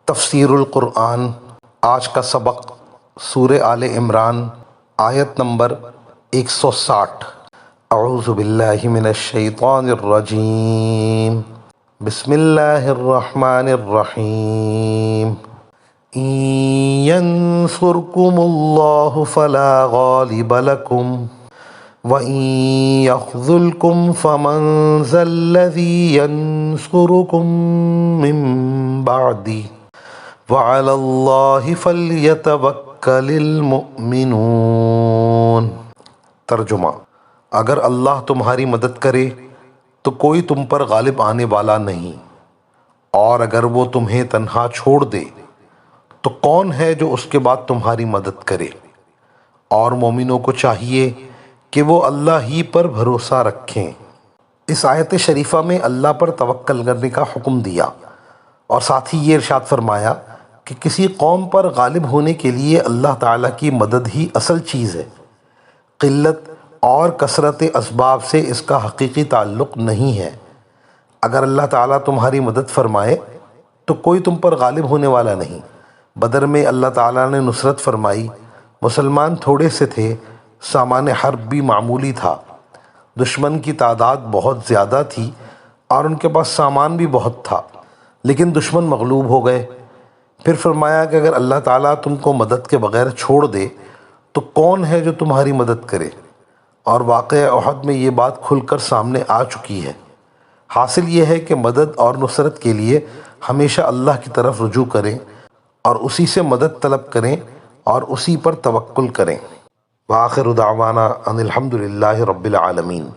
تفسیر القرآن۔ آج کا سبق سورہ آل عمران آیت نمبر 160۔ اعوذ باللہ من الشیطان الرجیم، بسم اللہ الرحمن الرحیم۔ ان ینصرکم اللہ فلا غالب لکم وَإِن يَخْذُلْكُمْ فَمَنْ ذَا الَّذِي يَنْصُرُكُمْ مِنْ بَعْدِهِ وَعَلَى اللَّهِ فَلْيَتَوَكَّلِ الْمُؤْمِنُونَ۔ ترجمہ: اگر اللہ تمہاری مدد کرے تو کوئی تم پر غالب آنے والا نہیں، اور اگر وہ تمہیں تنہا چھوڑ دے تو کون ہے جو اس کے بعد تمہاری مدد کرے؟ اور مومنوں کو چاہیے کہ وہ اللہ ہی پر بھروسہ رکھیں۔ اس آیت شریفہ میں اللہ پر توکل کرنے کا حکم دیا، اور ساتھ ہی یہ ارشاد فرمایا کہ کسی قوم پر غالب ہونے کے لیے اللہ تعالیٰ کی مدد ہی اصل چیز ہے۔ قلت اور کثرت اسباب سے اس کا حقیقی تعلق نہیں ہے۔ اگر اللہ تعالیٰ تمہاری مدد فرمائے تو کوئی تم پر غالب ہونے والا نہیں۔ بدر میں اللہ تعالیٰ نے نصرت فرمائی، مسلمان تھوڑے سے تھے، سامان حرب بھی معمولی تھا، دشمن کی تعداد بہت زیادہ تھی اور ان کے پاس سامان بھی بہت تھا، لیکن دشمن مغلوب ہو گئے۔ پھر فرمایا کہ اگر اللہ تعالیٰ تم کو مدد کے بغیر چھوڑ دے تو کون ہے جو تمہاری مدد کرے؟ اور واقعہ احد میں یہ بات کھل کر سامنے آ چکی ہے۔ حاصل یہ ہے کہ مدد اور نصرت کے لیے ہمیشہ اللہ کی طرف رجوع کریں اور اسی سے مدد طلب کریں اور اسی پر توکل کریں۔ وآخر دعوانا ان الحمد للہ رب العالمین۔